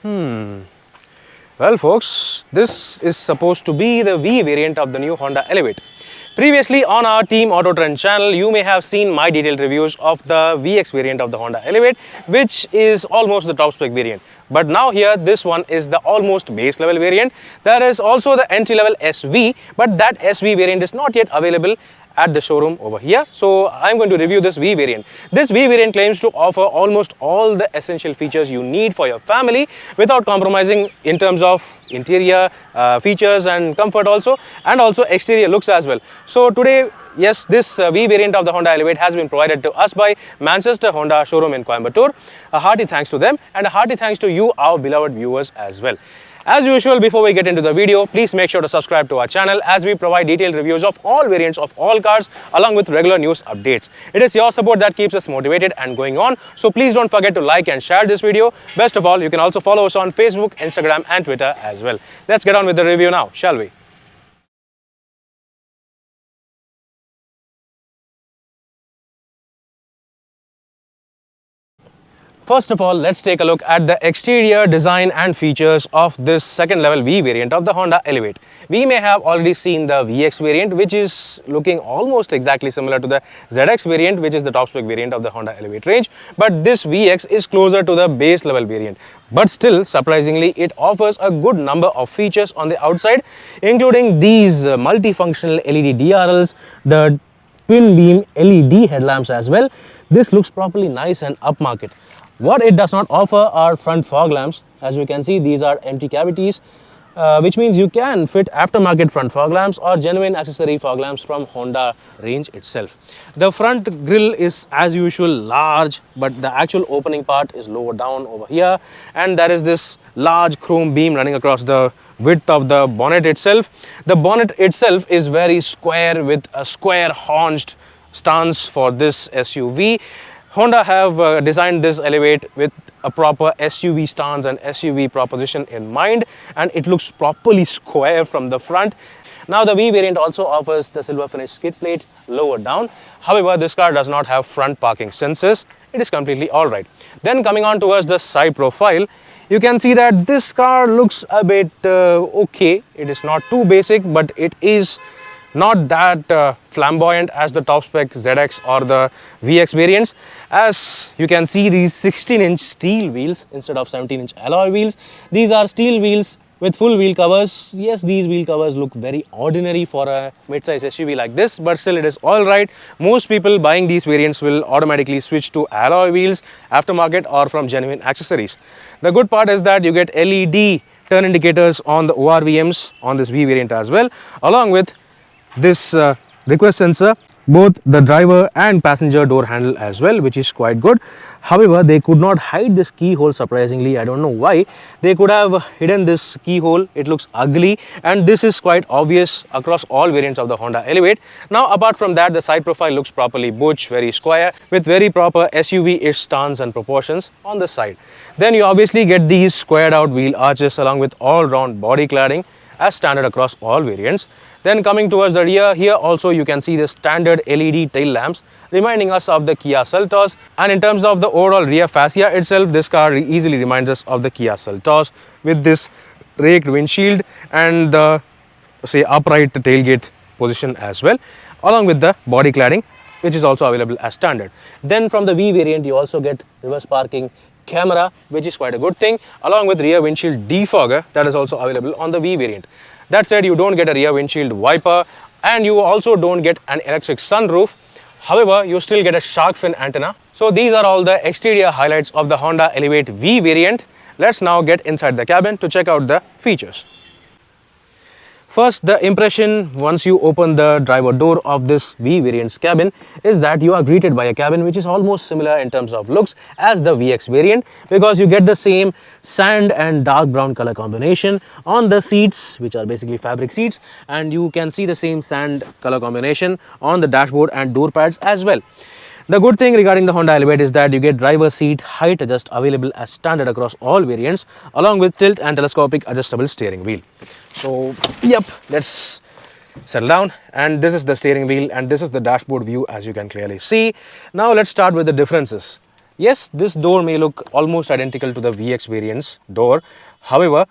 Well folks, this is supposed to be the V variant of the new Honda Elevate. Previously on our TeamAutoTrend channel, you may have seen my detailed reviews of the VX variant of the Honda Elevate, which is almost the top spec variant. But now here, this one is the almost base level variant. There is also the entry level SV, but that SV variant is not yet available at the showroom over here. So I'm going to review this V variant. This V variant claims to offer almost all the essential features you need for your family without compromising in terms of interior features and comfort also, and also exterior looks as well. So today, yes, this V variant of the Honda Elevate has been provided to us by Manchester Honda showroom in Coimbatore. A hearty thanks to them and a hearty thanks to you, our beloved viewers as well. As usual, before we get into the video, please make sure to subscribe to our channel as we provide detailed reviews of all variants of all cars along with regular news updates. It is your support that keeps us motivated and going on, so please don't forget to like and share this video. Best of all, you can also follow us on Facebook, Instagram and Twitter as well. Let's get on with the review now, shall we? First of all, let's take a look at the exterior design and features of this second level V variant of the Honda Elevate. We may have already seen the VX variant, which is looking almost exactly similar to the ZX variant, which is the top spec variant of the Honda Elevate range. But this VX is closer to the base level variant. But still, surprisingly, it offers a good number of features on the outside, including these multifunctional LED DRLs, the twin beam LED headlamps as well. This looks properly nice and upmarket. What it does not offer are front fog lamps. As you can see, these are empty cavities, which means you can fit aftermarket front fog lamps or genuine accessory fog lamps from Honda range itself. The front grille is as usual large, but the actual opening part is lower down over here, and there is this large chrome beam running across the width of the bonnet itself. The bonnet itself is very square with a square haunched stance for this SUV. Honda have designed this Elevate with a proper SUV stance and SUV proposition in mind, and it looks properly square from the front. Now the V variant also offers the silver finish skid plate lower down. However, this car does not have front parking sensors. It is completely alright. Then coming on towards the side profile, you can see that this car looks a bit okay. It is not too basic, but it is not that flamboyant as the top spec ZX or the VX variants. As you can see, these 16-inch steel wheels instead of 17-inch alloy wheels. These are steel wheels with full wheel covers. Yes, these wheel covers look very ordinary for a mid-size SUV like this, but still it is alright. Most people buying these variants will automatically switch to alloy wheels, aftermarket or from genuine accessories. The good part is that you get LED turn indicators on the ORVMs on this V variant as well, along with this request sensor, both the driver and passenger door handle as well, which is quite good. However, they could not hide this keyhole, surprisingly. I don't know why. They could have hidden this keyhole. It looks ugly, and this is quite obvious across all variants of the Honda Elevate. Now, apart from that, the side profile looks properly butch, very square, with very proper SUV-ish stance and proportions on the side. Then you obviously get these squared out wheel arches along with all-round body cladding as standard across all variants. Then coming towards the rear, here also you can see the standard LED tail lamps reminding us of the Kia Seltos, and in terms of the overall rear fascia itself, this car easily reminds us of the Kia Seltos with this raked windshield and the upright tailgate position as well, along with the body cladding, which is also available as standard. Then from the V variant you also get reverse parking camera, which is quite a good thing, along with rear windshield defogger that is also available on the V variant. That said, you don't get a rear windshield wiper and you also don't get an electric sunroof. However, you still get a shark fin antenna. So these are all the exterior highlights of the Honda Elevate V variant. Let's now get inside the cabin to check out the features. First, the impression once you open the driver door of this V variant's cabin is that you are greeted by a cabin which is almost similar in terms of looks as the VX variant, because you get the same sand and dark brown color combination on the seats, which are basically fabric seats, and you can see the same sand color combination on the dashboard and door pads as well. The good thing regarding the Honda Elevate is that you get driver seat height adjust available as standard across all variants, along with tilt and telescopic adjustable steering wheel. So, yep, let's settle down, and this is the steering wheel and this is the dashboard view, as you can clearly see. Now let's start with the differences. Yes, this door may look almost identical to the VX variant's door. However,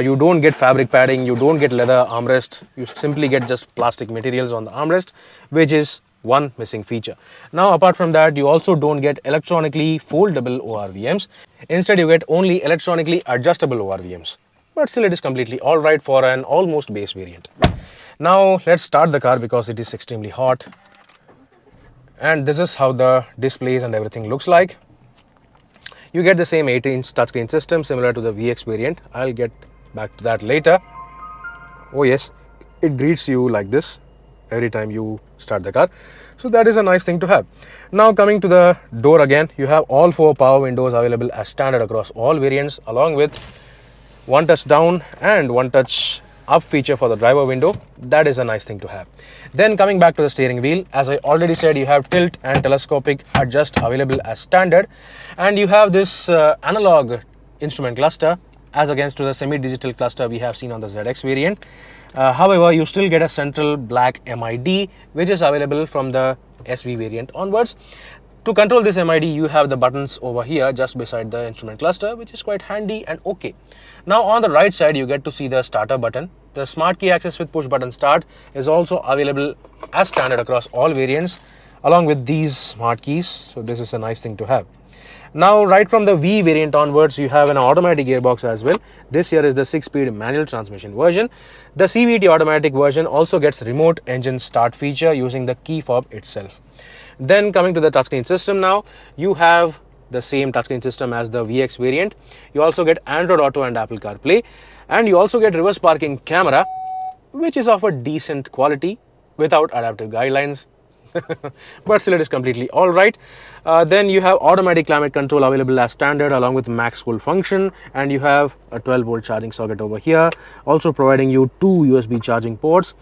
you don't get fabric padding, you don't get leather armrest, you simply get just plastic materials on the armrest, which is one missing feature. Now, apart from that, you also don't get electronically foldable ORVMs. Instead, you get only electronically adjustable ORVMs. But still, it is completely alright for an almost base variant. Now, let's start the car because it is extremely hot. And this is how the displays and everything looks like. You get the same 8-inch touchscreen system similar to the VX variant. I'll get back to that later. Oh yes, it greets you like this every time you start the car. So that is a nice thing to have. Now coming to the door again, you have all 4 power windows available as standard across all variants, along with one touch down and one touch up feature for the driver window. That is a nice thing to have. Then coming back to the steering wheel, as I already said, you have tilt and telescopic adjust available as standard, and you have this analog instrument cluster as against to the semi-digital cluster we have seen on the ZX variant. However, you still get a central black MID, which is available from the SV variant onwards. To control this MID, you have the buttons over here just beside the instrument cluster, which is quite handy and okay. Now on the right side, you get to see the starter button. The smart key access with push button start is also available as standard across all variants, along with these smart keys. So this is a nice thing to have. Now right from the V variant onwards, you have an automatic gearbox as well. This here is the 6-speed manual transmission version. The CVT automatic version also gets remote engine start feature using the key fob itself. Then coming to the touchscreen system, now you have the same touchscreen system as the VX variant. You also get Android Auto and Apple CarPlay, and you also get reverse parking camera, which is of a decent quality without adaptive guidelines. But still it is completely alright. Then you have automatic climate control available as standard along with max cool function, and you have a 12-volt charging socket over here, also providing you 2 USB charging ports.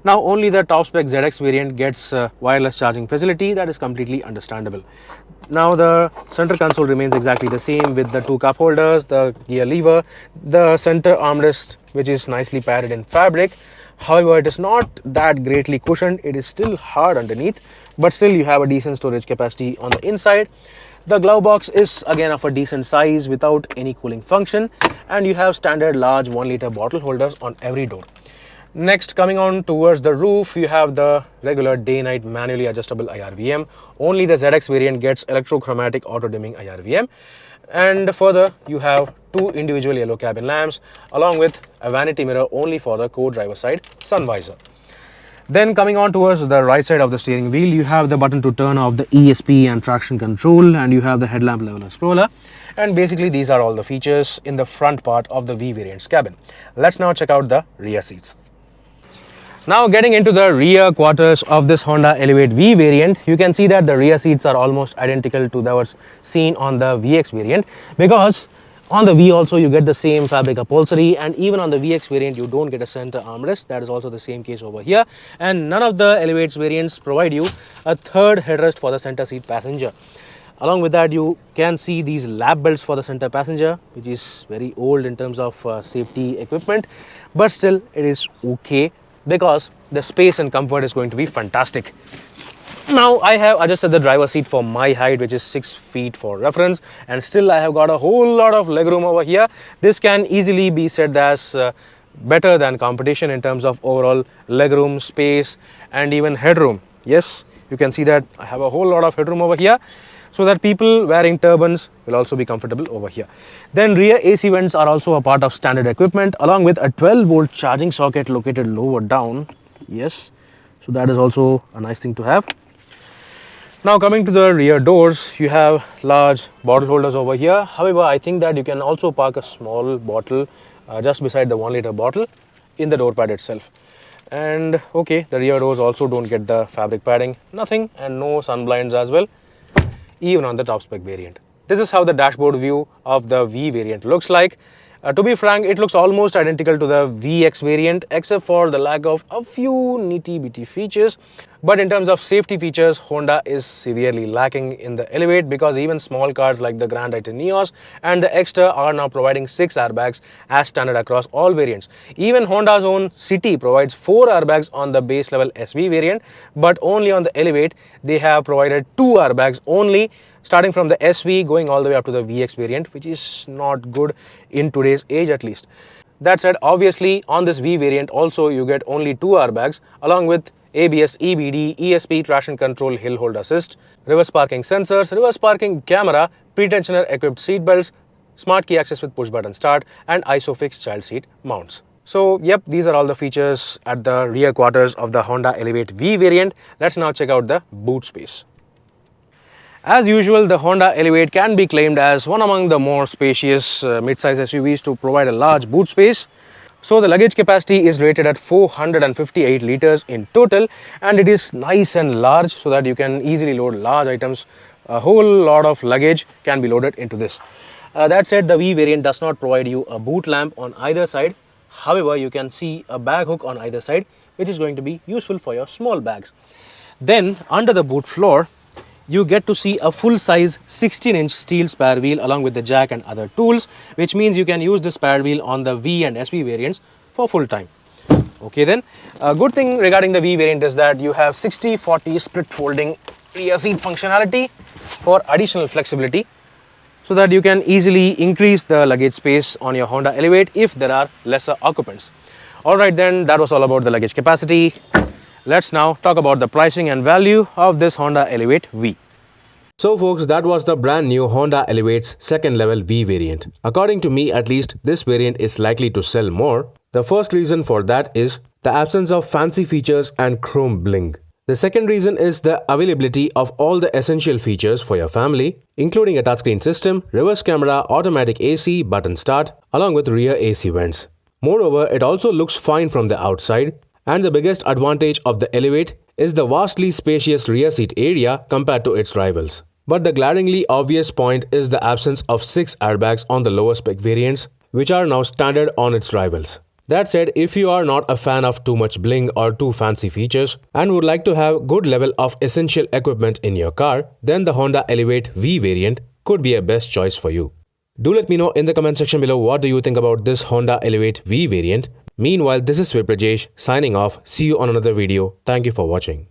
Now only the top spec ZX variant gets wireless charging facility. That is completely understandable. Now the center console remains exactly the same with the 2 cup holders, the gear lever, the center armrest, which is nicely padded in fabric. However, it is not that greatly cushioned. It is still hard underneath, but still you have a decent storage capacity on the inside. The glove box is again of a decent size without any cooling function, and you have standard large 1-liter bottle holders on every door. Next, coming on towards the roof, you have the regular day-night manually adjustable IRVM. Only the ZX variant gets electrochromatic auto-dimming IRVM. And further, you have 2 individual yellow cabin lamps along with a vanity mirror only for the co-driver side sun visor. Then coming on towards the right side of the steering wheel, you have the button to turn off the ESP and traction control, and you have the headlamp leveler scroller. And basically these are all the features in the front part of the V variant's cabin. Let's now check out the rear seats. Now getting into the rear quarters of this Honda Elevate V variant, you can see that the rear seats are almost identical to those seen on the VX variant, because on the V also you get the same fabric upholstery, and even on the VX variant you don't get a center armrest. That is also the same case over here, and none of the Elevate's variants provide you a third headrest for the center seat passenger. Along with that, you can see these lap belts for the center passenger, which is very old in terms of safety equipment, but still it is okay because the space and comfort is going to be fantastic. Now I have adjusted the driver seat for my height, which is 6 feet for reference, and still I have got a whole lot of legroom over here. This can easily be said as better than competition in terms of overall legroom, space, and even headroom. Yes, you can see that I have a whole lot of headroom over here, so that people wearing turbans will also be comfortable over here. Then rear AC vents are also a part of standard equipment, along with a 12-volt charging socket located lower down. Yes, so that is also a nice thing to have. Now coming to the rear doors, you have large bottle holders over here. However, I think that you can also park a small bottle just beside the 1-liter bottle in the door pad itself. And okay, the rear doors also don't get the fabric padding, nothing, and no sun blinds as well, even on the top spec variant. This is how the dashboard view of the V variant looks like. To be frank, it looks almost identical to the VX variant except for the lack of a few nitty-bitty features. But in terms of safety features, Honda is severely lacking in the Elevate, because even small cars like the Grand i10 Neos and the Extra are now providing 6 airbags as standard across all variants. Even Honda's own City provides 4 airbags on the base level SV variant, but only on the Elevate they have provided 2 airbags only, starting from the SV going all the way up to the VX variant, which is not good in today's age at least. That said, obviously on this V variant also you get only 2 airbags along with ABS, EBD, ESP, traction control, hill hold assist, reverse parking sensors, reverse parking camera, pre-tensioner equipped seat belts, smart key access with push button start, and ISOFIX child seat mounts. So yep, these are all the features at the rear quarters of the Honda Elevate V variant. Let's now check out the boot space. As usual, the Honda Elevate can be claimed as one among the more spacious mid-size SUVs to provide a large boot space. So the luggage capacity is rated at 458 liters in total, and it is nice and large so that you can easily load large items. A whole lot of luggage can be loaded into this. That said, the V variant does not provide you a boot lamp on either side. However, you can see a bag hook on either side, which is going to be useful for your small bags. Then under the boot floor, you get to see a full-size 16-inch steel spare wheel along with the jack and other tools, which means you can use the spare wheel on the V and SV variants for full time. Okay then, a good thing regarding the V variant is that you have 60-40 split folding rear seat functionality for additional flexibility, so that you can easily increase the luggage space on your Honda Elevate if there are lesser occupants. Alright then, that was all about the luggage capacity. Let's now talk about the pricing and value of this Honda Elevate V. So folks, that was the brand new Honda Elevate's second level V variant. According to me at least, this variant is likely to sell more. The first reason for that is the absence of fancy features and chrome bling. The second reason is the availability of all the essential features for your family, including a touchscreen system, reverse camera, automatic AC, button start, along with rear AC vents. Moreover, it also looks fine from the outside. And the biggest advantage of the Elevate is the vastly spacious rear seat area compared to its rivals. But the glaringly obvious point is the absence of 6 airbags on the lower spec variants, which are now standard on its rivals. That said, if you are not a fan of too much bling or too fancy features and would like to have good level of essential equipment in your car, then the Honda Elevate V variant could be a best choice for you. Do let me know in the comment section below what do you think about this Honda Elevate V variant. Meanwhile, this is Viprajesh signing off. See you on another video. Thank you for watching.